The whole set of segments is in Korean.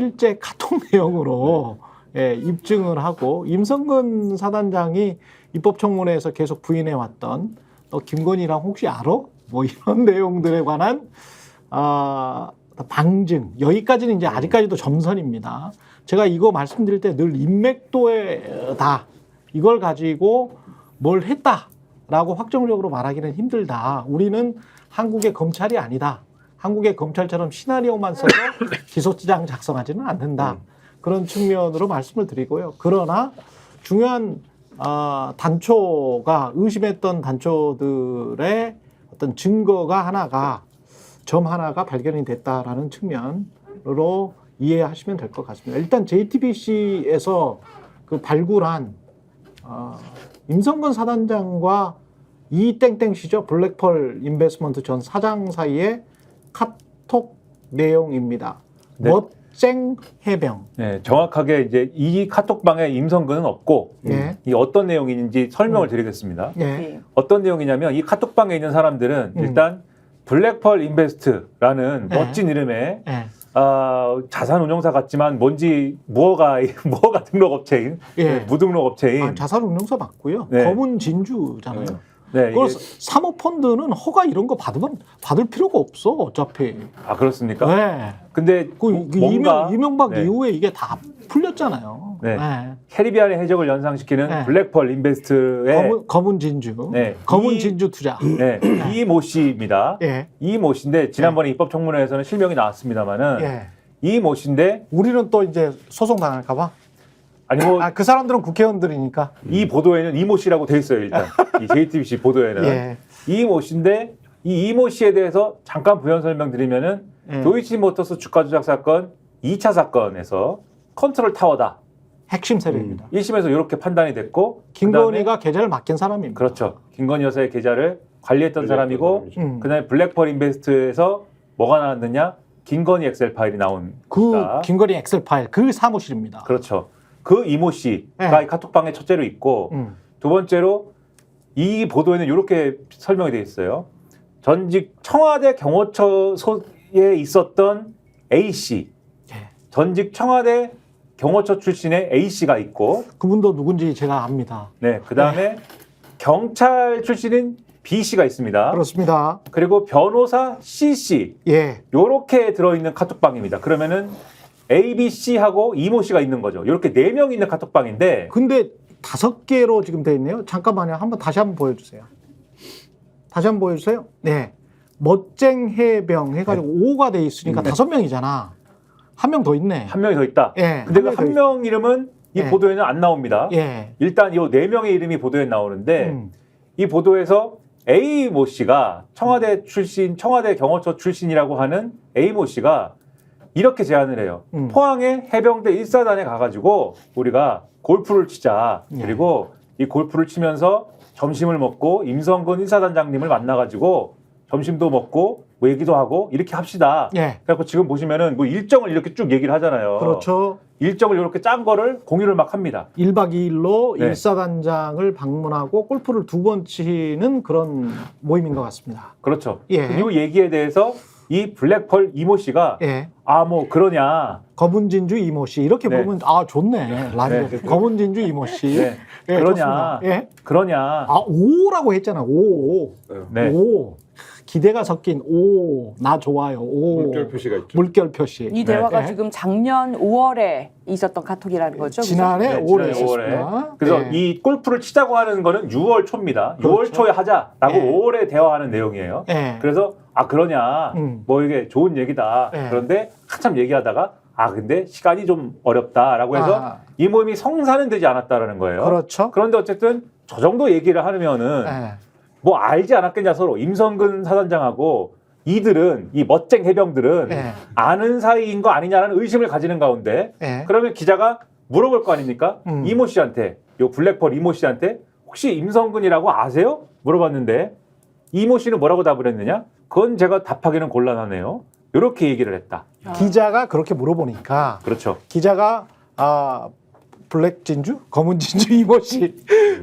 실제 카톡 내용으로 예, 입증을 하고 임성근 사단장이 입법청문회에서 계속 부인해왔던 너 김건희랑 혹시 알아? 뭐 이런 내용들에 관한 방증 여기까지는 이제 아직까지도 점선입니다. 제가 이거 말씀드릴 때 늘 인맥도에다 이걸 가지고 뭘 했다라고 확정적으로 말하기는 힘들다. 우리는 한국의 검찰이 아니다. 한국의 검찰처럼 시나리오만 써서 기소지장 작성하지는 않는다. 그런 측면으로 말씀을 드리고요. 그러나 중요한 단초가 의심했던 단초들의 어떤 증거가 점 하나가 발견이 됐다라는 측면으로 이해하시면 될 것 같습니다. 일단 JTBC에서 그 발굴한 임성근 사단장과 이 땡땡 씨죠. 블랙펄 인베스트먼트 전 사장 사이의 카톡 내용입니다. 네. 멋쟁 해병. 네, 정확하게 이제 이 카톡방에 임성근은 없고 네. 이 어떤 내용인지 설명을 드리겠습니다. 네. 어떤 내용이냐면 이 카톡방에 있는 사람들은 일단 블랙펄 인베스트라는 네. 멋진 이름의 네. 자산운용사 같지만 뭔지 무허가 등록업체인 예. 무등록업체인 자산운용사 맞고요. 네. 검은 진주잖아요. 네, 그래서 사모펀드는 허가 이런 거 받을 필요가 없어 어차피. 그렇습니까? 네. 근데 뭔가 이명박 네. 이후에 이게 다 풀렸잖아요. 네. 네. 캐리비안의 해적을 연상시키는 네. 블랙펄 인베스트의 검은 진주. 네. 검은 진주 투자. 네. 이모 씨입니다. 예. 이모 씨인데 지난번에 입법청문회에서는 실명이 나왔습니다만은 예. 이모 씨인데 우리는 또 이제 소송 당할까 봐. 아니 뭐 그 사람들은 국회의원들이니까. 이 보도에는 이모 씨라고 돼 있어요 일단 이 JTBC 보도에는 예. 이모 씨인데 이 이모 씨에 대해서 잠깐 부연 설명드리면은 도이치모터스 주가 조작 사건 2차 사건에서 컨트롤 타워다 핵심 세력입니다. 1심에서 이렇게 판단이 됐고 김건희가 계좌를 맡긴 사람입니다. 그렇죠. 김건희 여사의 계좌를 관리했던 사람이고 그다음에 블랙펄 인베스트에서 뭐가 나왔느냐 김건희 엑셀 파일이 나온 그 것이다. 김건희 엑셀 파일 그 사무실입니다. 그렇죠. 그 이모 씨가 네. 이 카톡방에 첫째로 있고 두 번째로 이 보도에는 이렇게 설명이 되어 있어요. 전직 청와대 경호처소에 있었던 A 씨, 전직 청와대 경호처 출신의 A 씨가 있고, 그분도 누군지 제가 압니다. 네, 그 다음에 경찰 출신인 B 씨가 있습니다. 그렇습니다. 그리고 변호사 C 씨, 예. 요렇게 들어있는 카톡방입니다. 그러면은 A, B, C하고 이모 씨가 있는 거죠. 이렇게 4명 있는 카톡방인데 근데 5개로 지금 돼 있네요. 잠깐만요. 다시 한번 보여주세요. 다시 한번 보여주세요. 네. 멋쟁 해병 해가지고 5가 돼 있으니까 5명이잖아. 한 명 더 있네. 한 명이 더 있다. 예. 근데 그 한 명 이름은 이 예. 보도에는 안 나옵니다. 예. 일단 이 4명의 이름이 보도에 나오는데 이 보도에서 A 모 씨가 청와대 출신, 청와대 경호처 출신이라고 하는 A 모 씨가 이렇게 제안을 해요. 포항의 해병대 1사단에 가가지고 우리가 골프를 치자. 그리고 이 골프를 치면서 점심을 먹고 임성근 1사단장님을 만나가지고 점심도 먹고 뭐 얘기도 하고 이렇게 합시다. 예. 그래서 지금 보시면은 뭐 일정을 이렇게 쭉 얘기를 하잖아요. 그렇죠. 일정을 이렇게 짠 거를 공유를 막 합니다. 1박 2일로 네. 1사단장을 방문하고 골프를 2번 치는 그런 모임인 것 같습니다. 그렇죠. 예. 이 얘기에 대해서 이 블랙펄 이모 씨가 예. 뭐 그러냐. 검은 진주 이모 씨 이렇게 네. 보면 좋네. 라디오. 네. 검은 진주 이모 씨. 네. 예, 그러냐. 좋습니다. 예. 그러냐. 5라고 했잖아. 5. 네. 5. 기대가 섞인 5. 나 좋아요. 5. 물결 표시가 있죠. 물결 표시. 이 대화가 네. 지금 작년 5월에 있었던 카톡이라는 거죠? 지난해 네, 5월에 지난해 있었습니다. 그래서 네. 이 골프를 치자고 하는 거는 6월 초입니다. 그렇죠. 6월 초에 하자라고 네. 5월에 대화하는 내용이에요. 네. 그래서 그러냐. 뭐 이게 좋은 얘기다. 네. 그런데 한참 얘기하다가 근데 시간이 좀 어렵다라고 해서 이 모임이 성사는 되지 않았다라는 거예요. 그렇죠. 그런데 어쨌든 저 정도 얘기를 하면은 네. 뭐 알지 않았겠냐 서로 임성근 사단장하고 이들은 이 멋쟁 해병들은 네. 아는 사이인 거 아니냐라는 의심을 가지는 가운데 네. 그러면 기자가 물어볼 거 아닙니까? 이모 씨한테 요 블랙펄 이모 씨한테 혹시 임성근이라고 아세요? 물어봤는데 이모 씨는 뭐라고 답을 했느냐? 그건 제가 답하기는 곤란하네요. 이렇게 얘기를 했다. 기자가 그렇게 물어보니까 그렇죠. 기자가 블랙 진주? 검은 진주 이모 씨.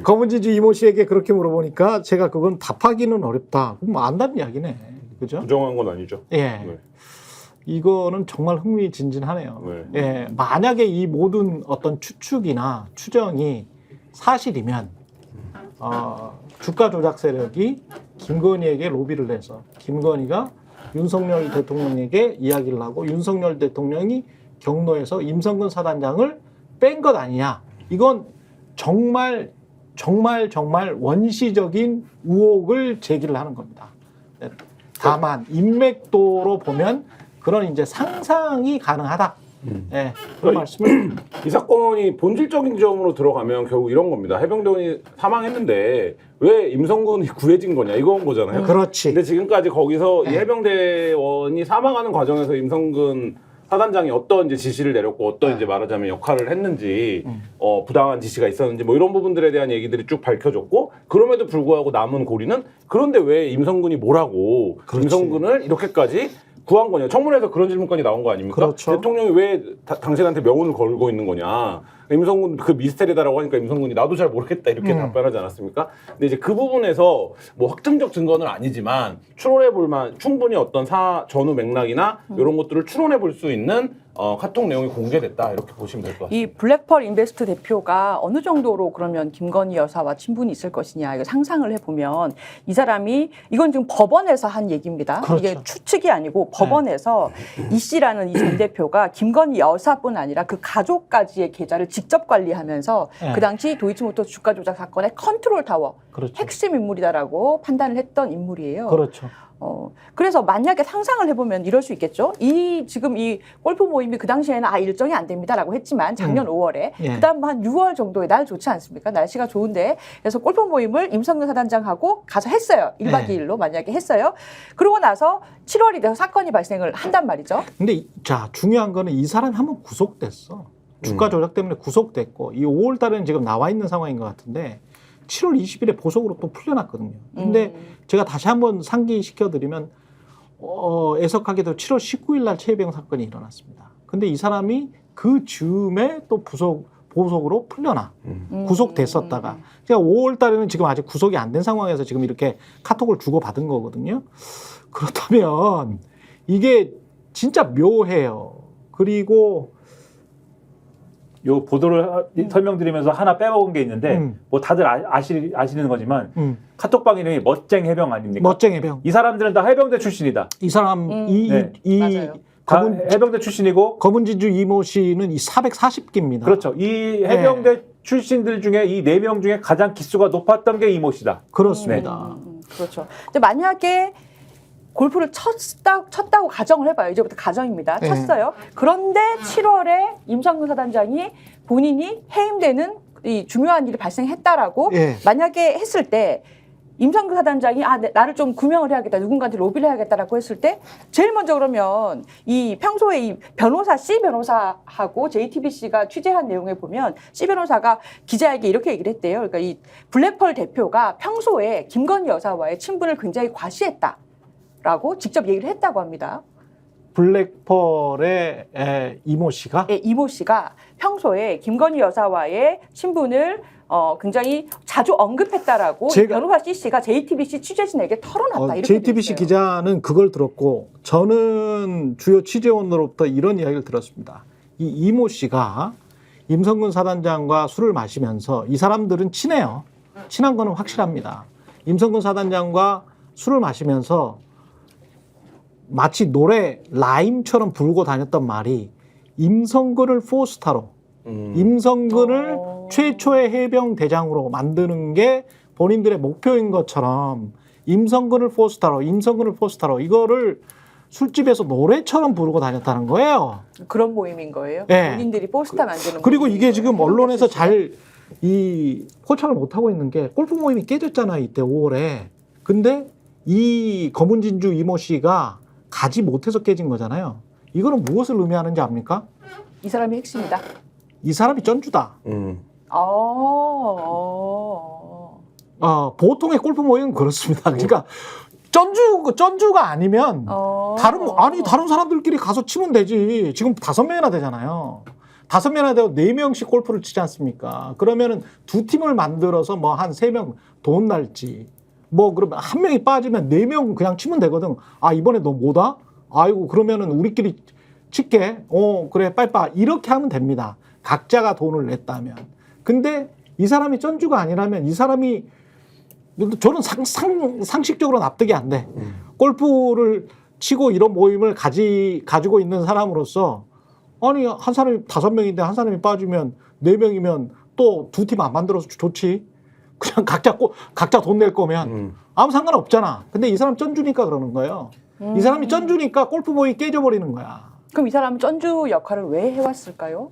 검은 진주 이모 씨에게 그렇게 물어보니까 제가 그건 답하기는 어렵다. 그럼 안다는 이야기네. 그죠? 부정한 건 아니죠. 예. 네. 이거는 정말 흥미진진하네요. 네. 예, 만약에 이 모든 어떤 추측이나 추정이 사실이면 주가 조작 세력이 김건희에게 로비를 해서 김건희가 윤석열 대통령에게 이야기를 하고 윤석열 대통령이 경로에서 임성근 사단장을 뺀 것 아니냐. 이건 정말 원시적인 의혹을 제기를 하는 겁니다. 네. 다만 인맥도로 보면 그런 이제 상상이 가능하다. 네, 그런 말씀을. 이 사건이 본질적인 지점으로 들어가면 결국 이런 겁니다. 해병대원이 사망했는데 왜 임성근이 구해진 거냐 이건 거잖아요. 그렇지. 근데 지금까지 거기서 이 네. 해병대원이 사망하는 과정에서 임성근 사단장이 어떤 이제 지시를 내렸고 어떤 이제 말하자면 역할을 했는지 부당한 지시가 있었는지 뭐 이런 부분들에 대한 얘기들이 쭉 밝혀졌고 그럼에도 불구하고 남은 고리는 그런데 왜 임성근이 뭐라고 그렇지. 임성근을 이렇게까지 구한 거냐. 청문회에서 그런 질문까지 나온 거 아닙니까? 그렇죠. 대통령이 왜 당신한테 명운을 걸고 있는 거냐. 임성근 그 미스테리다라고 하니까 임성근이 나도 잘 모르겠다 이렇게 답변하지 않았습니까? 근데 이제 그 부분에서 뭐 확정적 증거는 아니지만 추론해 볼만 충분히 어떤 전후 맥락이나 이런 것들을 추론해 볼 수 있는 카톡 내용이 공개됐다 이렇게 보시면 될 것 같습니다. 이 블랙펄 인베스트 대표가 어느 정도로 그러면 김건희 여사와 친분이 있을 것이냐 이거 상상을 해보면 이 사람이 이건 지금 법원에서 한 얘기입니다. 그렇죠. 이게 추측이 아니고 법원에서 이 씨라는 이 전 대표가 김건희 여사뿐 아니라 그 가족까지의 계좌를 직접 관리하면서 네. 그 당시 도이치모터 주가 조작 사건의 컨트롤 타워 그렇죠. 핵심 인물이다라고 판단을 했던 인물이에요. 그렇죠. 그래서 만약에 상상을 해보면 이럴 수 있겠죠. 지금 이 골프 모임이 그 당시에는 일정이 안 됩니다라고 했지만 작년 5월에 예. 그다음 한 6월 정도에 날 좋지 않습니까? 날씨가 좋은데 그래서 골프 모임을 임성근 사단장하고 가서 했어요. 1박 네. 2일로 만약에 했어요. 그러고 나서 7월이 돼서 사건이 발생을 한단 말이죠. 근데 자 중요한 거는 이 사람이 한번 구속됐어. 주가 조작 때문에 구속됐고 이 5월 달에는 지금 나와 있는 상황인 것 같은데 7월 20일에 보석으로 또 풀려났거든요. 근데 제가 다시 한번 상기시켜드리면 애석하게도 7월 19일 날 최혜병 사건이 일어났습니다. 근데 이 사람이 그 즈음에 또 보석으로 풀려나 구속됐었다가 제가 5월 달에는 지금 아직 구속이 안 된 상황에서 지금 이렇게 카톡을 주고받은 거거든요. 그렇다면 이게 진짜 묘해요. 그리고 요 보도를 설명드리면서 하나 빼먹은 게 있는데 뭐 다들 아시는 거지만 카톡방 이름이 멋쟁 해병 아닙니까? 멋쟁 해병. 이 사람들은 다 해병대 출신이다. 이 사람 네. 맞아요. 다 해병대 출신이고 검은진주 이모 씨는 이 440기입니다. 그렇죠. 이 해병대 출신들 중에 이 4명 중에 가장 기수가 높았던 게 이모 씨다. 그렇습니다. 그렇죠. 근데 만약에 골프를 쳤다고 가정을 해봐요. 이제부터 가정입니다. 네. 쳤어요. 그런데 7월에 임성근 사단장이 본인이 해임되는 이 중요한 일이 발생했다라고 예. 만약에 했을 때 임성근 사단장이 나를 좀 구명을 해야겠다. 누군가한테 로비를 해야겠다라고 했을 때 제일 먼저 그러면 이 평소에 이 변호사 C 변호사하고 JTBC가 취재한 내용에 보면 C 변호사가 기자에게 이렇게 얘기를 했대요. 그러니까 이 블랙펄 대표가 평소에 김건희 여사와의 친분을 굉장히 과시했다. 라고 직접 얘기를 했다고 합니다. 블랙펄의 이모 씨가? 예, 이모 씨가 평소에 김건희 여사와의 친분을 굉장히 자주 언급했다라고 이 변호사 C씨가 JTBC 취재진에게 털어놨다. 이렇게 JTBC 돼 있어요. 기자는 그걸 들었고 저는 주요 취재원으로부터 이런 이야기를 들었습니다. 이 이모 씨가 임성근 사단장과 술을 마시면서 이 사람들은 친해요. 친한 거는 확실합니다. 임성근 사단장과 술을 마시면서 마치 노래 라임처럼 부르고 다녔던 말이 임성근을 포스타로 임성근을 최초의 해병 대장으로 만드는 게 본인들의 목표인 것처럼 임성근을 포스타로 이거를 술집에서 노래처럼 부르고 다녔다는 거예요. 그런 모임인 거예요. 네. 본인들이 포스터 만드는 그리고 이게 지금 언론에서 모임이었어요. 잘 이 포착을 못하고 있는 게 골프 모임이 깨졌잖아요. 이때 5월에. 근데 이 검은진주 이모 씨가 가지 못해서 깨진 거잖아요. 이거는 무엇을 의미하는지 압니까? 이 사람이 핵심이다. 이 사람이 쩐주다. 보통의 골프 모임은 그렇습니다. 그러니까 쩐주가 아니면 다른 사람들끼리 가서 치면 되지. 지금 5명이나 되잖아요. 5명이나 되고 4명씩 골프를 치지 않습니까? 그러면은 2팀을 만들어서 뭐 한 3명 돈 날지. 뭐 그러면 한 명이 빠지면 4명 그냥 치면 되거든. 이번에 너 뭐다? 아이고 그러면은 우리끼리 칠게. 그래 빨리빨리 이렇게 하면 됩니다. 각자가 돈을 냈다면. 근데 이 사람이 쩐주가 아니라면 이 사람이 저는 상식적으로 납득이 안 돼. 골프를 치고 이런 모임을 가지고 있는 사람으로서 아니 한 사람이 5명인데 한 사람이 빠지면 4명이면 또 2팀 안 만들어서 좋지. 그냥 각자 돈 낼 거면 아무 상관없잖아. 근데 이 사람 쩐주니까 그러는 거예요. 이 사람이 쩐주니까 골프 모임이 깨져버리는 거야. 그럼 이 사람은 쩐주 역할을 왜 해왔을까요?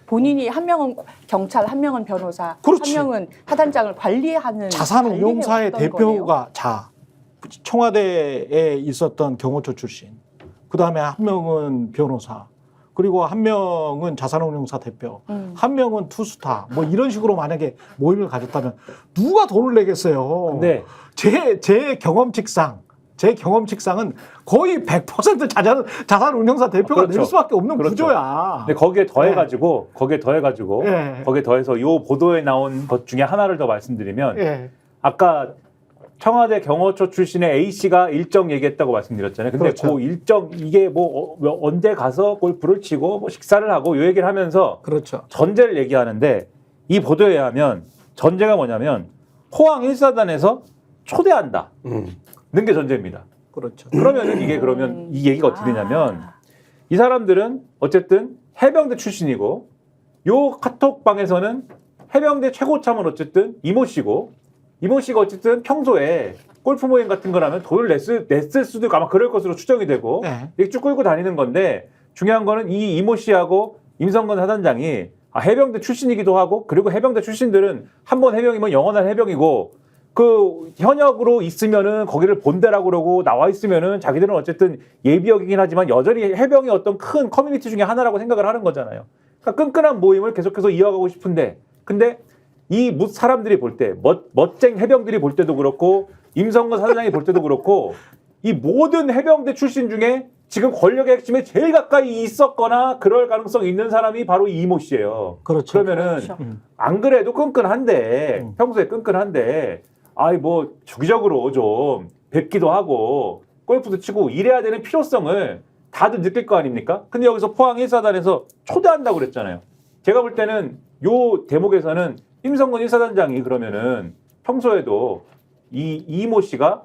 본인이 한 명은 경찰, 한 명은 변호사, 그렇지. 한 명은 사단장을 관리하는 자산운용사의 관리해왔던 거네요. 대표가 청와대에 있었던 경호처 출신. 그다음에 한 명은 변호사. 그리고 한 명은 자산운용사 대표. 한 명은 투스타. 뭐 이런 식으로 만약에 모임을 가졌다면 누가 돈을 내겠어요. 근데 제 경험칙상은 거의 100% 자산운용사 대표가 그렇죠. 낼 수밖에 없는 그렇죠. 구조야. 근데 거기에 더해가지고 네. 거기에 더해서 요 보도에 나온 것 중에 하나를 더 말씀드리면 예. 아까 청와대 경호처 출신의 A 씨가 일정 얘기했다고 말씀드렸잖아요. 근데 그렇죠. 그 일정 이게 뭐 언제 가서 골프를 치고 뭐 식사를 하고 요 얘기를 하면서 그렇죠. 전제를 얘기하는데 이 보도에 의하면 전제가 뭐냐면 포항 1사단에서 초대한다. 는 게 전제입니다. 그렇죠. 그러면은 이게 그러면 이 얘기가 어떻게 되냐면 이 사람들은 어쨌든 해병대 출신이고 요 카톡방에서는 해병대 최고참은 어쨌든 이모 씨고 이모 씨가 어쨌든 평소에 골프 모임 같은 거라면 돈을 냈을 수도 있고 아마 그럴 것으로 추정이 되고 네. 이렇게 쭉 끌고 다니는 건데 중요한 거는 이 이모 씨하고 임성근 사단장이 해병대 출신이기도 하고 그리고 해병대 출신들은 한 번 해병이면 영원한 해병이고 그 현역으로 있으면은 거기를 본대라고 그러고 나와 있으면은 자기들은 어쨌든 예비역이긴 하지만 여전히 해병의 어떤 큰 커뮤니티 중에 하나라고 생각을 하는 거잖아요. 그러니까 끈끈한 모임을 계속해서 이어가고 싶은데 근데 이 사람들이 볼 때 멋쟁 해병들이 볼 때도 그렇고 임성근 사단장이 볼 때도 그렇고 이 모든 해병대 출신 중에 지금 권력의 핵심에 제일 가까이 있었거나 그럴 가능성이 있는 사람이 바로 이모 씨예요. 그렇죠. 그러면은 그렇죠. 안 그래도 끈끈한데 평소에 끈끈한데 아이 뭐 주기적으로 좀 뵙기도 하고 골프도 치고 이래야 되는 필요성을 다들 느낄 거 아닙니까? 근데 여기서 포항 1사단에서 초대한다고 그랬잖아요. 제가 볼 때는 요 대목에서는 임성근 1사단장이 그러면은 평소에도 이 이모 씨가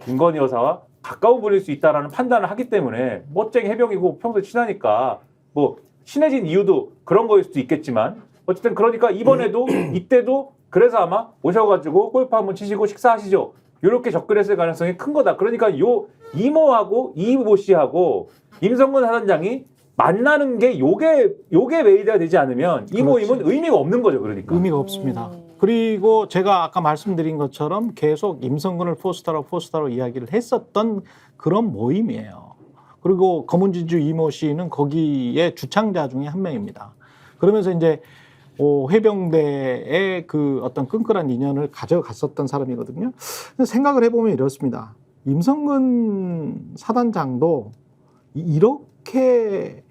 김건희 여사와 가까운 분일 수 있다라는 판단을 하기 때문에 멋쟁이 해병이고 평소에 친하니까 뭐 친해진 이유도 그런 거일 수도 있겠지만 어쨌든 그러니까 이번에도 이때도 그래서 아마 오셔가지고 골프 한번 치시고 식사하시죠. 이렇게 접근했을 가능성이 큰 거다. 그러니까 요 이모하고 이모 씨하고 임성근 사단장이 만나는 게 요게 메이드가 되지 않으면 이 모임은 의미가 없는 거죠. 그러니까. 의미가 없습니다. 그리고 제가 아까 말씀드린 것처럼 계속 임성근을 포스터로 이야기를 했었던 그런 모임이에요. 그리고 검은진주 이모 씨는 거기에 주창자 중에 한 명입니다. 그러면서 이제 해병대의 그 어떤 끈끈한 인연을 가져갔었던 사람이거든요. 생각을 해보면 이렇습니다. 임성근 사단장도 이렇게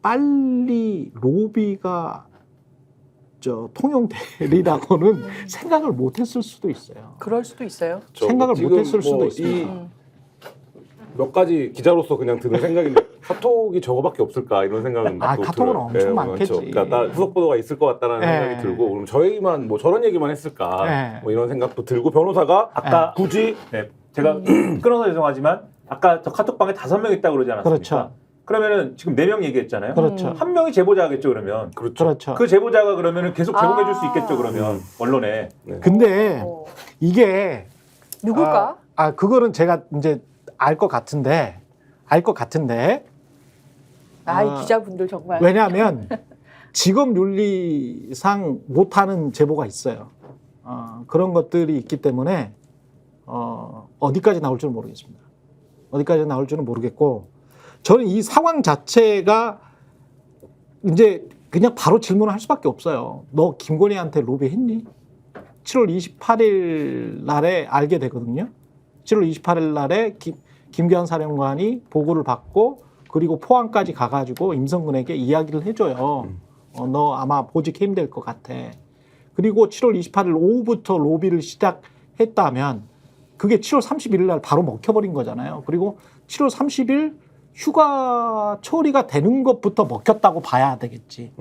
빨리 로비가 통용되리라고는 생각을 못했을 수도 있어요. 그럴 수도 있어요. 생각을 지금 못했을 수도 뭐 있습니다. 몇 가지 기자로서 그냥 드는 생각인데 카톡이 저거밖에 없을까 이런 생각은 또 카톡은 들어요. 엄청 예, 많겠지. 많죠. 그러니까 후속 보도가 있을 것 같다는 예. 생각이 들고 그럼 저희만 뭐 저런 얘기만 했을까 예. 뭐 이런 생각도 들고 변호사가 아까 굳이 네, 제가 끊어서 죄송하지만 아까 저 카톡방에 5명 있다고 그러지 않았습니까? 그렇죠. 그러면은 지금 4명 얘기했잖아요. 그렇죠. 한 명이 제보자겠죠 그러면. 그렇죠. 그 제보자가 그러면은 계속 제공해 줄 수 있겠죠 그러면 언론에. 근데 이게 누굴까? 그거는 제가 이제 알 것 같은데 이 기자분들 정말. 왜냐하면 직업 윤리상 못하는 제보가 있어요. 그런 것들이 있기 때문에 어디까지 나올지는 모르겠습니다. 어디까지 나올지는 모르겠고 저는 이 상황 자체가 이제 그냥 바로 질문을 할 수밖에 없어요. 너 김건희한테 로비했니? 7월 28일 날에 알게 되거든요. 7월 28일 날에 김기현 사령관이 보고를 받고 그리고 포항까지 가가지고 임성근에게 이야기를 해줘요. 너 아마 보직 해임될 것 같아. 그리고 7월 28일 오후부터 로비를 시작했다면 그게 7월 31일 날 바로 먹혀버린 거잖아요. 그리고 7월 30일 휴가 처리가 되는 것부터 먹혔다고 봐야 되겠지.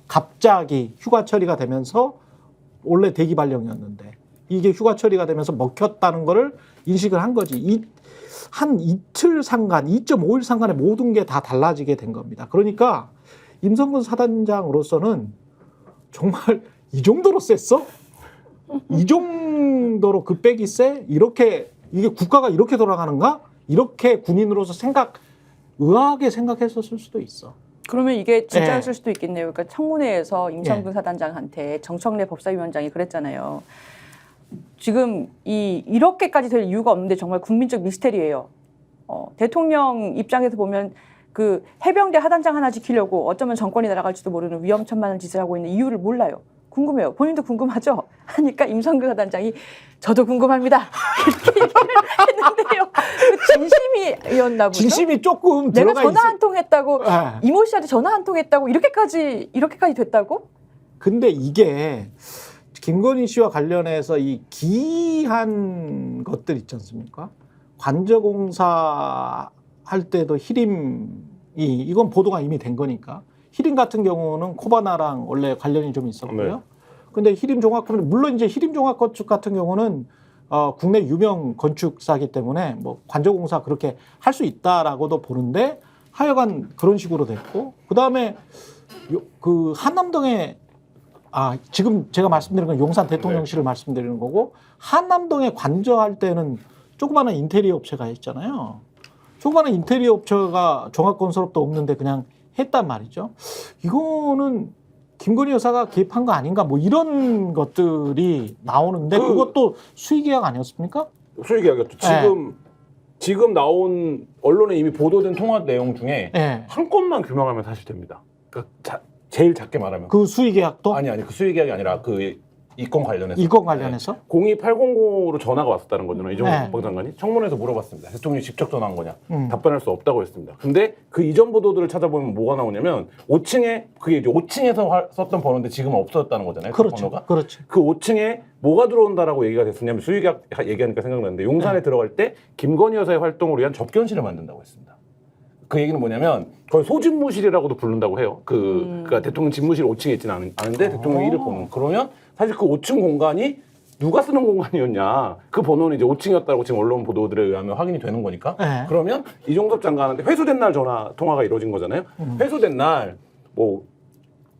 갑자기 휴가 처리가 되면서 원래 대기 발령이었는데 이게 휴가 처리가 되면서 먹혔다는 거를 인식을 한 거지. 한 이틀 상간, 2.5일 상간에 모든 게 다 달라지게 된 겁니다. 그러니까 임성근 사단장으로서는 정말 이 정도로 셌어? 이 정도로 급백이 세? 이렇게 이게 국가가 이렇게 돌아가는가? 이렇게 군인으로서 의아하게 생각했었을 수도 있어. 그러면 이게 진짜였을 네. 수도 있겠네요. 그러니까 청문회에서 임성근 사단장한테 정청래 법사위원장이 그랬잖아요. 지금 이렇게까지 될 이유가 없는데 정말 국민적 미스테리예요. 대통령 입장에서 보면 그 해병대 하단장 하나 지키려고 어쩌면 정권이 날아갈지도 모르는 위험천만한 짓을 하고 있는 이유를 몰라요. 궁금해요. 본인도 궁금하죠? 하니까 임성근 사단장이 저도 궁금합니다. 이렇게 얘기를 했는데요. 그 진심이었나 보죠. 진심이 조금 내가 들어가 전화 있어. 한 통 했다고 네. 이모 씨한테 전화 한 통 했다고 이렇게까지 됐다고? 근데 이게 김건희 씨와 관련해서 이 기이한 것들 있지 않습니까? 관저공사 할 때도 이건 보도가 이미 된 거니까. 히림 같은 경우는 코바나랑 원래 관련이 좀 있었고요. 네. 근데 히림 종합건축, 물론 이제 히림 종합건축 같은 경우는 국내 유명 건축사기 때문에 뭐 관저공사 그렇게 할 수 있다라고도 보는데 하여간 그런 식으로 됐고, 그 다음에 그 한남동에 지금 제가 말씀드리는 건 용산 대통령실을 말씀드리는 거고, 한남동에 관저할 때는 조그마한 인테리어 업체가 했잖아요. 조그마한 인테리어 업체가 종합건설업도 없는데 그냥 했단 말이죠. 이거는 김건희 여사가 개입한 거 아닌가 뭐 이런 것들이 나오는데 그것도 수의계약 아니었습니까? 수의계약이었죠. 지금 나온 언론에 이미 보도된 통화 내용 중에 네. 한 건만 규명하면 사실 됩니다. 그러니까 제일 작게 말하면 그 수의계약도? 아니 그 수의계약이 아니라 그 이건 관련해서 이건 관련해서? 02800으로 전화가 왔었다는 거잖아요. 이종섭 네. 국방장관이 청문회에서 물어봤습니다. 대통령이 직접 전화한 거냐? 음. 답변할 수 없다고 했습니다. 근데 그 이전 보도들을 찾아보면 뭐가 나오냐면 5층에 그게 이제 5층에서 썼던 번호인데 지금은 없어졌다는 거잖아요. 그 그렇죠. 번호가. 그렇죠. 그 5층에 뭐가 들어온다라고 얘기가 됐었냐면 수의계약 얘기하니까 생각나는데 용산에 들어갈 때 김건희 여사의 활동을 위한 접견실을 만든다고 했습니다. 그 얘기는 뭐냐면 거의 소집무실이라고도 부른다고 해요. 그러니까 대통령 집무실 5층에 있지는 않은데 대통령 일을 보는. 그러면 사실 그 5층 공간이 누가 쓰는 공간이었냐. 그 번호는 이제 5층이었다고 지금 언론 보도들에 의하면 확인이 되는 거니까. 네. 그러면 이종섭 장관한테 회수된 날 통화가 이루어진 거잖아요. 회수된 날 뭐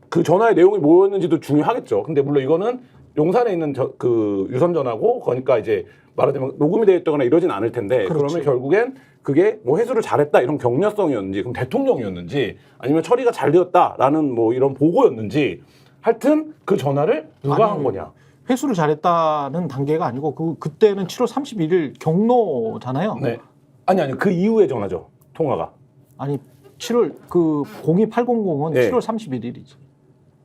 그 전화의 내용이 뭐였는지도 중요하겠죠. 근데 물론 이거는 용산에 있는 그 유선 전화고 그러니까 이제 말하자면 녹음이 되어 있거나 이러진 않을 텐데 그렇지. 그러면 결국엔 그게 뭐 회수를 잘했다 이런 격려성이었는지 그럼 대통령이었는지 아니면 처리가 잘 되었다라는 뭐 이런 보고였는지 하여튼 그 전화를 누가 한 거냐. 회수를 잘했다는 단계가 아니고 그때는 7월 31일 경로잖아요. 네. 아니 그 이후의 전화죠. 통화가. 아니 7월 그 02800은 네. 7월 31일이지.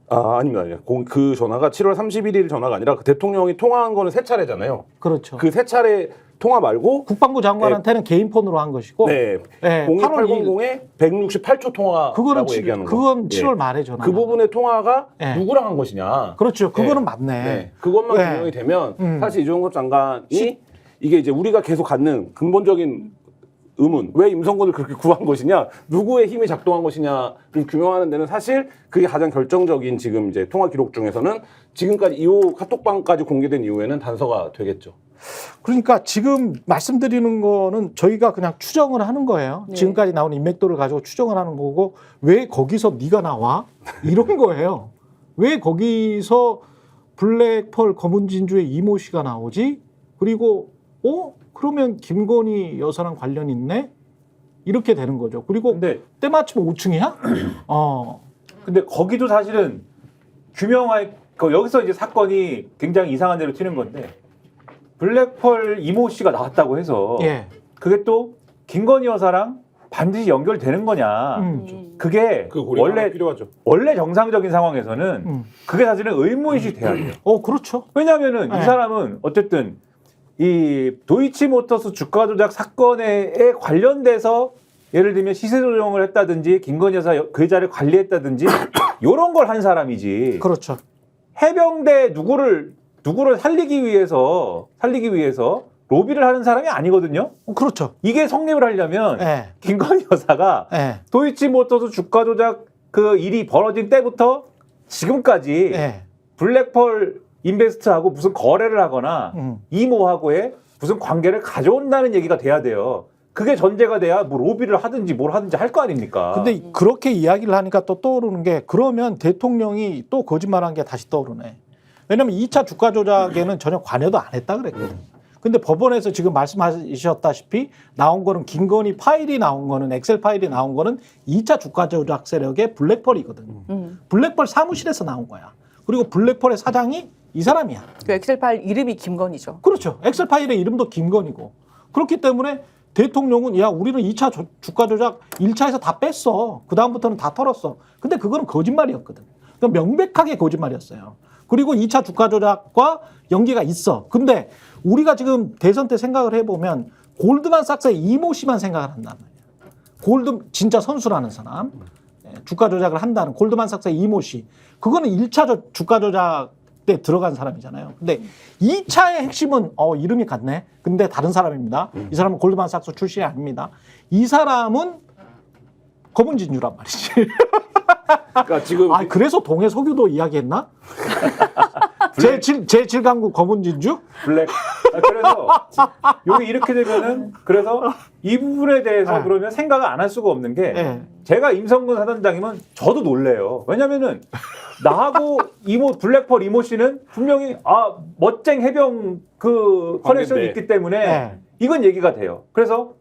아닙니다. 그 전화가 7월 31일 전화가 아니라 그 대통령이 통화한 거는 세 차례잖아요. 그렇죠. 그 세 차례 통화 말고 국방부 장관한테는 개인 폰으로 한 것이고, 네. 네, 02800의 168초 통화라고 얘기하는 거. 그건 7월 말에 전화. 그 부분의 통화가 네. 누구랑 한 것이냐. 그렇죠. 그거는 네. 맞네. 네. 그것만 네. 규명이 되면 사실 이종섭 장관이 이게 이제 우리가 계속 갖는 근본적인 의문, 왜 임성근을 그렇게 구한 것이냐, 누구의 힘이 작동한 것이냐를 규명하는 데는 사실 그게 가장 결정적인 지금 이제 통화 기록 중에서는 지금까지 이후 카톡방까지 공개된 이후에는 단서가 되겠죠. 그러니까 지금 말씀드리는 거는 저희가 그냥 추정을 하는 거예요. 네. 지금까지 나온 인맥도를 가지고 추정을 하는 거고, 왜 거기서 네가 나와? 이런 거예요. 왜 거기서 블랙펄 검은 진주의 이모 씨가 나오지? 그리고 그러면 김건희 여사랑 관련 있네? 이렇게 되는 거죠. 그리고 근데 때마침 5층이야? 근데 거기도 사실은 여기서 이제 사건이 굉장히 이상한 대로 튀는 건데 블랙펄 이모 씨가 나왔다고 해서 예. 그게 또 김건희 여사랑 반드시 연결되는 거냐? 그게 그 고려가 원래 필요하죠. 원래 정상적인 상황에서는 그게 사실은 의무의식이 돼야 돼요. 그렇죠. 왜냐하면은 네. 이 사람은 어쨌든 이 도이치모터스 주가 조작 사건에 관련돼서 예를 들면 시세 조정을 했다든지 김건희 여사 계좌를 관리했다든지 이런 걸 한 사람이지. 그렇죠. 로비를 하는 사람이 아니거든요. 그렇죠. 이게 성립을 하려면 예. 김건희 여사가 예. 도이치모터스 주가 조작 그 일이 벌어진 때부터 지금까지 예. 블랙펄 인베스트하고 무슨 거래를 하거나 이모하고의 무슨 관계를 가져온다는 얘기가 돼야 돼요. 그게 전제가 돼야 뭐 로비를 하든지 뭘 하든지 할 거 아닙니까? 근데 그렇게 이야기를 하니까 또 떠오르는 게 그러면 대통령이 또 거짓말한 게 다시 떠오르네. 왜냐면 2차 주가 조작에는 전혀 관여도 안 했다 그랬거든. 근데 법원에서 지금 말씀하셨다시피 나온 거는 김건희 파일이 나온 거는 엑셀 파일이 나온 거는 2차 주가 조작 세력의 블랙펄이거든. 블랙펄 사무실에서 나온 거야. 그리고 블랙펄의 사장이 이 사람이야. 그 엑셀 파일 이름이 김건희죠. 그렇죠. 엑셀 파일의 이름도 김건희고. 그렇기 때문에 대통령은 야 우리는 2차 주가 조작 1차에서 다 뺐어. 그다음부터는 다 털었어. 근데 그거는 거짓말이었거든. 그러니까 명백하게 거짓말이었어요. 그리고 2차 주가 조작과 연계가 있어. 근데 우리가 지금 대선 때 생각을 해보면 골드만삭스의 이모 씨만 생각을 한단 말이야. 진짜 선수라는 사람. 주가 조작을 한다는 골드만삭스의 이모 씨. 그거는 1차 주가 조작 때 들어간 사람이잖아요. 근데 2차의 핵심은 이름이 같네. 근데 다른 사람입니다. 이 사람은 골드만삭스 출신이 아닙니다. 이 사람은 검은 진주란 말이지. 그러니까 지금 그래서 동해 석유도 이야기했나? 제7강국 검은 진주? 블랙. 그래서 여기 이렇게 되면은 그래서 이 부분에 대해서 그러면 생각을 안 할 수가 없는 게 제가 임성근 사단장이면 저도 놀래요. 왜냐면은 나하고 이모 블랙펄 이모 씨는 분명히 멋쟁 해병 그 커넥션이 있기 때문에 이건 얘기가 돼요. 그래서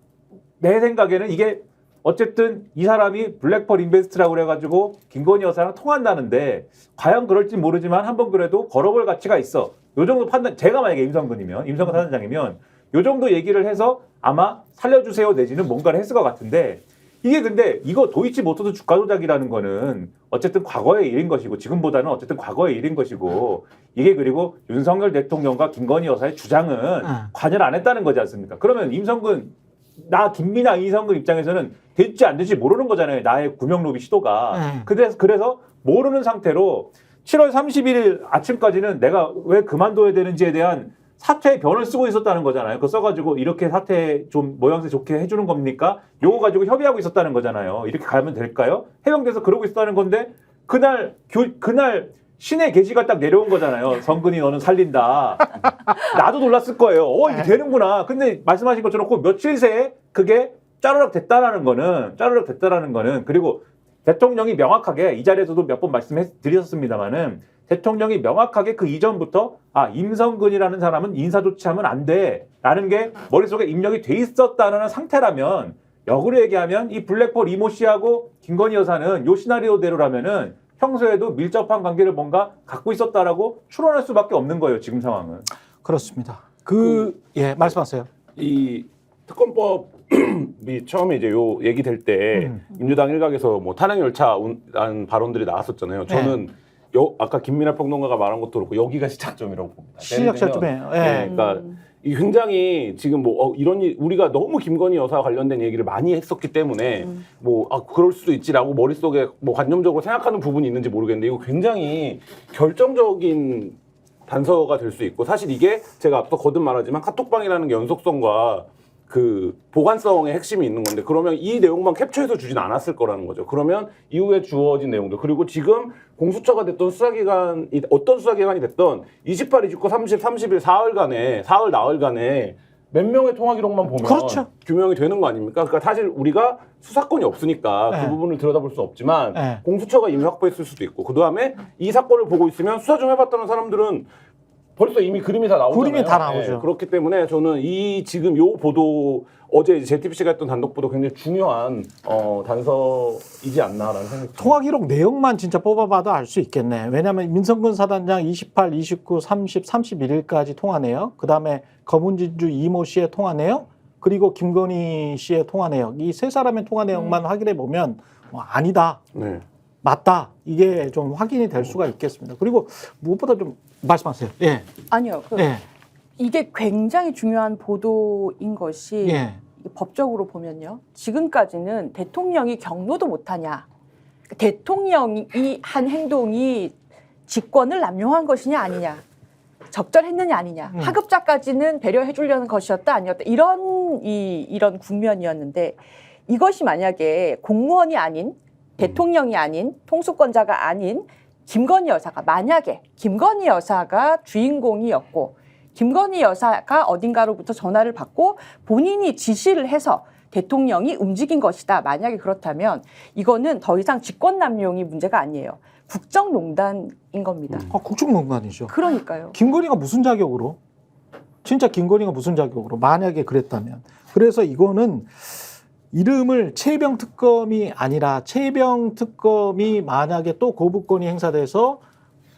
내 생각에는 이게 어쨌든 이 사람이 블랙펄 인베스트라고 그래가지고 김건희 여사랑 통한다는데 과연 그럴지 모르지만 한번 그래도 걸어볼 가치가 있어. 요 정도 판단, 제가 만약에 임성근 사단장이면 요 정도 얘기를 해서 아마 살려주세요 내지는 뭔가를 했을 것 같은데 이게 근데 이거 도이치모터스 주가 조작이라는 거는 어쨌든 과거의 일인 것이고 지금보다는 어쨌든 과거의 일인 것이고 이게 그리고 윤석열 대통령과 김건희 여사의 주장은 관여를 안 했다는 거지 않습니까? 그러면 김민아 이성근 입장에서는 될지 안 될지 모르는 거잖아요. 나의 구명 로비 시도가. 그래서 모르는 상태로 7월 31일 아침까지는 내가 왜 그만둬야 되는지에 대한 사퇴의 변을 쓰고 있었다는 거잖아요. 그거 써가지고 이렇게 사퇴 좀 모양새 좋게 해주는 겁니까? 요거 가지고 협의하고 있었다는 거잖아요. 이렇게 가면 될까요? 해병대에서 그러고 있었다는 건데 그날 신의 계시가 딱 내려온 거잖아요. 성근이 너는 살린다. 나도 놀랐을 거예요. 이게 되는구나. 근데 말씀하신 것처럼 그 며칠 새에 그게 짜르륵 됐다라는 거는 그리고 대통령이 명확하게 이 자리에서도 몇 번 말씀드렸습니다마는 대통령이 명확하게 그 이전부터 임성근이라는 사람은 인사 조치하면 안 돼라는 게 머릿속에 입력이 돼 있었다는 상태라면 역으로 얘기하면 이 블랙펄 이모 씨하고 김건희 여사는 요 시나리오대로라면은 평소에도 밀접한 관계를 뭔가 갖고 있었다라고 추론할 수밖에 없는 거예요. 지금 상황은. 그렇습니다. 말씀하세요. 이 특검법이 처음에 이제 요 얘기 될 때 민주당 일각에서 뭐 탄핵 열차라는 발언들이 나왔었잖아요. 저는 아까 김민하 평론가가 말한 것도 그렇고 여기가 시작점이라고 봅니다. 시작점이에요. 그러니까 이 굉장히 지금 이런 우리가 너무 김건희 여사와 관련된 얘기를 많이 했었기 때문에 그럴 수도 있지라고 머릿속에 관념적으로 생각하는 부분이 있는지 모르겠는데 이거 굉장히 결정적인 단서가 될 수 있고 사실 이게 제가 앞서 거듭 말하지만 카톡방이라는 게 연속성과 그 보관성의 핵심이 있는 건데 그러면 이 내용만 캡처해서 주진 않았을 거라는 거죠. 그러면 이후에 주어진 내용들 그리고 지금 공수처가 됐던 수사기관이 어떤 수사기관이 됐던 28, 29, 30, 30일 사흘 나흘간에 몇 명의 통화 기록만 보면 그렇죠. 규명이 되는 거 아닙니까? 그러니까 사실 우리가 수사권이 없으니까 그 부분을 들여다볼 수 없지만 공수처가 이미 확보했을 수도 있고 그 다음에 이 사건을 보고 있으면 수사 좀 해봤다는 사람들은 벌써 이미 그림이 다 나오잖아요. 그림이 다 나오죠. 그렇기 때문에 저는 지금 요 보도 어제 JTBC가 했던 단독 보도 굉장히 중요한 단서이지 않나라는 생각이 듭니다. 통화 기록 내용만 진짜 뽑아봐도 알 수 있겠네. 왜냐하면 민성근 사단장 28, 29, 30, 31일까지 통화내역, 그 다음에 검은진주 이모 씨의 통화내역, 그리고 김건희 씨의 통화내역, 이 세 사람의 통화 내용만 확인해 보면 아니다. 맞다. 이게 좀 확인이 될 수가 있겠습니다. 그리고 무엇보다 좀 말씀하세요. 아니요. 이게 굉장히 중요한 보도인 것이 법적으로 보면요. 지금까지는 대통령이 경로도 못하냐. 대통령이 한 행동이 직권을 남용한 것이냐 아니냐. 적절했느냐 아니냐, 하급자까지는 배려해 주려는 것이었다 아니었다, 이런 국면이었는데, 이것이 만약에 공무원이 아닌, 대통령이 아닌, 통수권자가 아닌 김건희 여사가, 만약에 김건희 여사가 주인공이었고 김건희 여사가 어딘가로부터 전화를 받고 본인이 지시를 해서 대통령이 움직인 것이다, 만약에 그렇다면 이거는 더 이상 직권남용이 문제가 아니에요. 국정농단인 겁니다. 국정농단이죠. 그러니까요. 김건희가 무슨 자격으로? 진짜 김건희가 무슨 자격으로? 만약에 그랬다면. 그래서 이거는 이름을 최혜병 특검이 아니라 최혜병 특검이 만약에 또 거부권이 행사돼서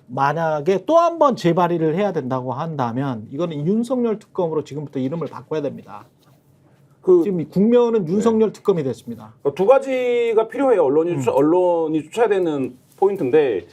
만약에 또 한 번 재발의를 해야 된다고 한다면 이거는 윤석열 특검으로 지금부터 이름을 바꿔야 됩니다. 지금 이 국면은 윤석열 특검이 됐습니다. 두 가지가 필요해요. 언론이 쫓아야되는 포인트인데,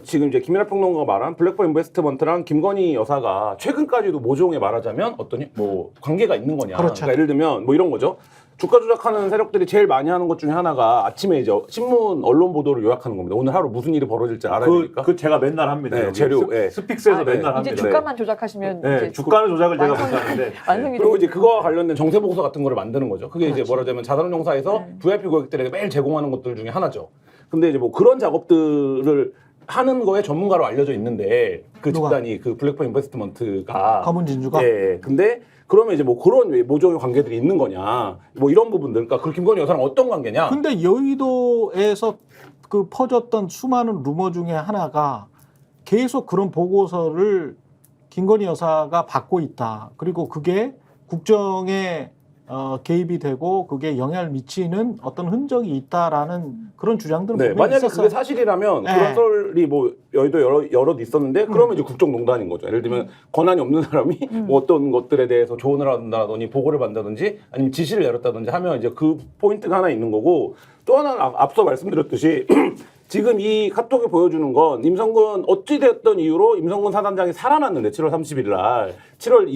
지금 이제 김연아 평론가가 말한 블랙포 인베스트먼트랑 김건희 여사가 최근까지도 모종에 말하자면 어떤 뭐 관계가 있는 거냐. 그렇죠. 그러니까 예를 들면 뭐 이런 거죠. 주가 조작하는 세력들이 제일 많이 하는 것 중에 하나가 아침에 이제 신문 언론 보도를 요약하는 겁니다. 오늘 하루 무슨 일이 벌어질지 알아야 되니까. 그 제가 맨날 합니다. 네, 여기 재료. 스픽스에서 맨날 이제 합니다. 주가만 조작하시면 네, 이제 주가는 조작을 제가 못하는데. 완성이 그리고 이제 그거와 관련된 정세 보고서 같은 거를 만드는 거죠. 그게 이제 그렇죠. 뭐라자면 자산운용사에서 VIP 고객들에게 매일 제공하는 것들 중에 하나죠. 근데 이제 뭐 그런 작업들을 하는 거에 전문가로 알려져 있는데, 그 누가? 집단이 그 블랙포 인베스트먼트가 검은진주가? 예. 근데 그러면 이제 뭐 그런 모종의 관계들이 있는 거냐, 뭐 이런 부분들, 그러니까 그 김건희 여사랑 어떤 관계냐. 근데 여의도에서 그 퍼졌던 수많은 루머 중에 하나가 계속 그런 보고서를 김건희 여사가 받고 있다. 그리고 그게 국정에 개입이 되고 그게 영향을 미치는 어떤 흔적이 있다라는 그런 주장들은 네, 분명히 만약에 있었어요. 그게 사실이라면 네. 그런 썰이 뭐 여의도 여럿 있었는데, 그러면 이제 국정농단인 거죠. 예를 들면 권한이 없는 사람이 뭐 어떤 것들에 대해서 조언을 한다든지 보고를 받는다든지 아니면 지시를 내렸다든지 하면 이제 그 포인트가 하나 있는 거고, 또 하나는 앞서 말씀드렸듯이 지금 이 카톡이 보여주는 건 임성근, 어찌됐던 이유로 임성근 사단장이 살아났는데 7월 31일 날, 7월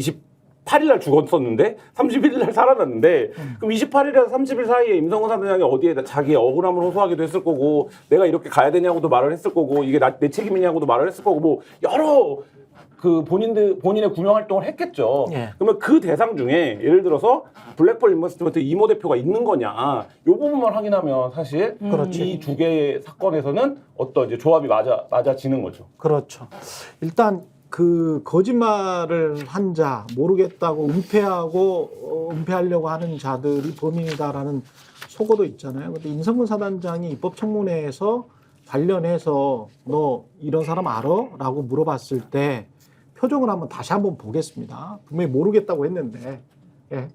28일 날 죽었었는데 31일 날 살아났는데, 그럼 28일에서 30일 사이에 임성근 사단장이 어디에 자기의 억울함을 호소하기도 했을 거고, 내가 이렇게 가야 되냐고도 말을 했을 거고, 이게 내 책임이냐고도 말을 했을 거고, 뭐 여러 그 본인의 구명 활동을 했겠죠. 예. 그러면 그 대상 중에 예를 들어서 블랙펄 인베스트먼트 이모 대표가 있는 거냐, 이 부분만 확인하면 사실 그렇죠. 이 두 개의 사건에서는 어떤 이제 조합이 맞아지는 거죠. 그렇죠. 일단 그 거짓말을 한 자, 모르겠다고 은폐하려고 하는 자들이 범인이다라는 속어도 있잖아요. 근데 임성근 사단장이 입법청문회에서 관련해서 너 이런 사람 알아? 라고 물어봤을 때 표정을 다시 한번 보겠습니다. 분명히 모르겠다고 했는데. 예.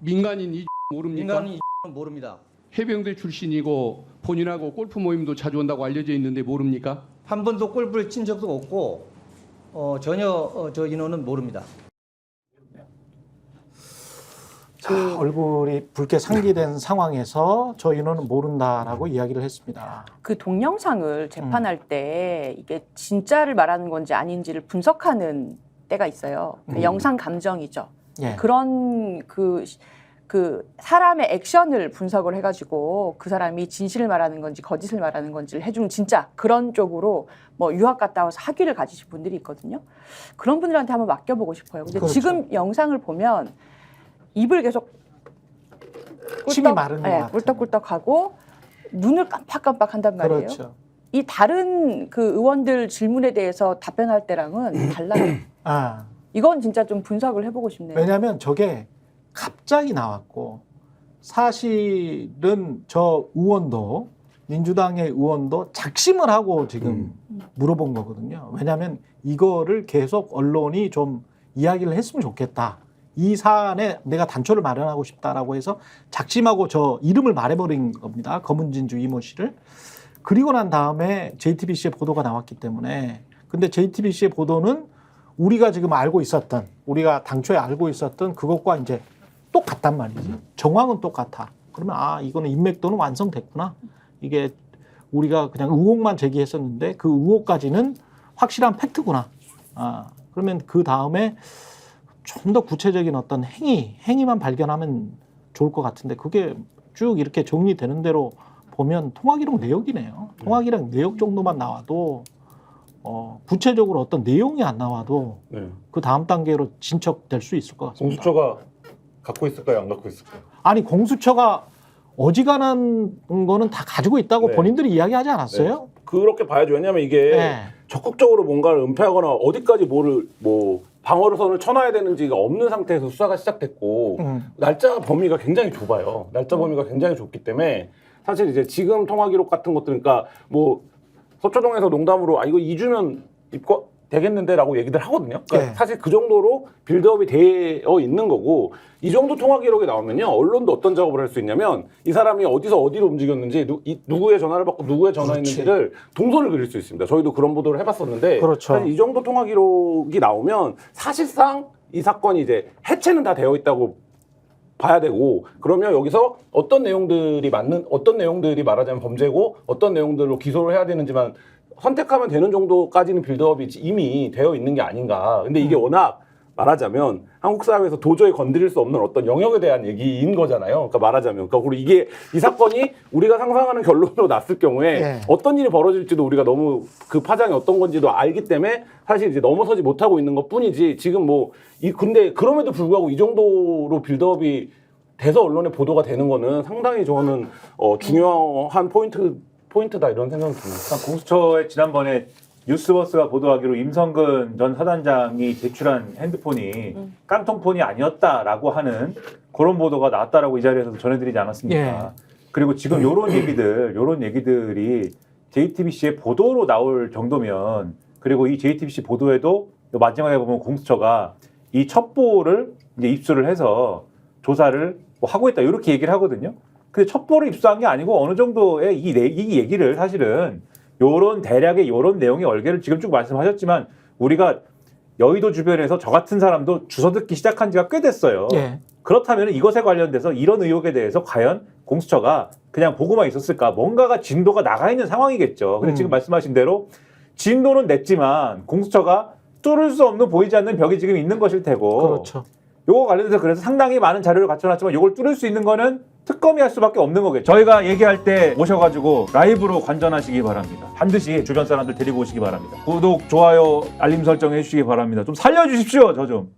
민간인 이 모릅니까? 인간은 모릅니다. 해병대 출신이고 본인하고 골프 모임도 자주 온다고 알려져 있는데 모릅니까? 한 번도 골프를 친 적도 없고 전혀 저 인원은 모릅니다. 자, 얼굴이 붉게 상기된 상황에서 저 인원은 모른다라고 이야기를 했습니다. 그 동영상을 재판할 때 이게 진짜를 말하는 건지 아닌지를 분석하는 때가 있어요. 영상 감정이죠. 예. 그런 그 사람의 액션을 분석을 해가지고 그 사람이 진실을 말하는 건지 거짓을 말하는 건지를 해주는, 진짜 그런 쪽으로 뭐 유학 갔다 와서 학위를 가지신 분들이 있거든요. 그런 분들한테 한번 맡겨보고 싶어요. 근데 그렇죠. 지금 영상을 보면 입을 계속 침이 마른 것 네, 같아요. 꿀떡꿀떡하고 눈을 깜빡깜빡 한단 말이에요. 그렇죠. 이 다른 그 의원들 질문에 대해서 답변할 때랑은 달라요. 아, 이건 진짜 좀 분석을 해보고 싶네요. 왜냐하면 저게 갑자기 나왔고, 사실은 저 의원도, 민주당의 의원도 작심을 하고 지금 물어본 거거든요. 왜냐하면 이거를 계속 언론이 좀 이야기를 했으면 좋겠다. 이 사안에 내가 단초를 마련하고 싶다라고 해서 작심하고 저 이름을 말해버린 겁니다. 검은진주 이모 씨를. 그리고 난 다음에 JTBC의 보도가 나왔기 때문에. 근데 JTBC의 보도는 우리가 지금 알고 있었던, 우리가 당초에 알고 있었던 그것과 이제 똑같단 말이지. 정황은 똑같아. 그러면 이거는 인맥도는 완성됐구나. 이게 우리가 그냥 의혹만 제기했었는데 그 의혹까지는 확실한 팩트구나. 그러면 그 다음에 좀 더 구체적인 어떤 행위만 발견하면 좋을 것 같은데, 그게 쭉 이렇게 정리되는 대로 보면 통화기록 내역이네요. 통화기록 내역 정도만 나와도 구체적으로 어떤 내용이 안 나와도 네. 그 다음 단계로 진척될 수 있을 것 같습니다. 공수처가 갖고 있을까요? 안 갖고 있을까요? 아니 공수처가 어지간한 거는 다 가지고 있다고 네. 본인들이 이야기하지 않았어요? 그렇게 봐야죠. 왜냐하면 이게 네. 적극적으로 뭔가를 은폐하거나 어디까지 뭐를 뭐 방어선을 쳐놔야 되는지가 없는 상태에서 수사가 시작됐고 날짜 범위가 굉장히 좁아요. 날짜 범위가 굉장히 좁기 때문에 사실 이제 지금 통화 기록 같은 것들, 그러니까 뭐 서초동에서 농담으로 이거 2주면 입고 되겠는데라고 얘기들 하거든요. 그러니까 네. 사실 그 정도로 빌드업이 되어 있는 거고, 이 정도 통화 기록이 나오면요, 언론도 어떤 작업을 할 수 있냐면 이 사람이 어디서 어디로 움직였는지, 누구의 전화를 받고 누구의 전화했는지를 동선을 그릴 수 있습니다. 저희도 그런 보도를 해봤었는데, 그렇죠. 사실 이 정도 통화 기록이 나오면 사실상 이 사건이 이제 해체는 다 되어 있다고 봐야 되고, 그러면 여기서 어떤 내용들이 말하자면 범죄고 어떤 내용들로 기소를 해야 되는지만 선택하면 되는 정도까지는 빌드업이 이미 되어 있는 게 아닌가. 근데 이게 워낙 말하자면 한국 사회에서 도저히 건드릴 수 없는 어떤 영역에 대한 얘기인 거잖아요. 그러니까 말하자면. 그러니까 그리고 이게 이 사건이 우리가 상상하는 결론으로 났을 경우에 네. 어떤 일이 벌어질지도 우리가 너무 그 파장이 어떤 건지도 알기 때문에 사실 이제 넘어서지 못하고 있는 것 뿐이지, 지금 뭐 근데 그럼에도 불구하고 이 정도로 빌드업이 돼서 언론에 보도가 되는 거는 상당히 저는 중요한 포인트다 이런 생각이 듭니다. 공수처의 지난번에 뉴스버스가 보도하기로 임성근 전 사단장이 제출한 핸드폰이 깡통폰이 아니었다라고 하는 그런 보도가 나왔다라고 이 자리에서 전해드리지 않았습니까? 예. 그리고 지금 요런 얘기들이 JTBC의 보도로 나올 정도면, 그리고 이 JTBC 보도에도 마지막에 보면 공수처가 이 첩보를 이제 입수를 해서 조사를 뭐 하고 있다 이렇게 얘기를 하거든요. 근데 첩보를 입수한 게 아니고 어느 정도의 이 얘기를 사실은 요런 대략의 요런 내용의 얼개를 지금 쭉 말씀하셨지만, 우리가 여의도 주변에서 저 같은 사람도 주워 듣기 시작한 지가 꽤 됐어요. 예. 그렇다면 이것에 관련돼서 이런 의혹에 대해서 과연 공수처가 그냥 보고만 있었을까? 뭔가가 진도가 나가 있는 상황이겠죠. 근데 지금 말씀하신 대로 진도는 냈지만 공수처가 뚫을 수 없는 보이지 않는 벽이 지금 있는 것일 테고, 그렇죠. 요거 관련해서 그래서 상당히 많은 자료를 갖춰놨지만 요걸 뚫을 수 있는 거는 특검이 할 수밖에 없는 거겠죠. 저희가 얘기할 때 오셔가지고 라이브로 관전하시기 바랍니다. 반드시 주변 사람들 데리고 오시기 바랍니다. 구독, 좋아요, 알림 설정 해주시기 바랍니다. 좀 살려주십시오, 저 좀.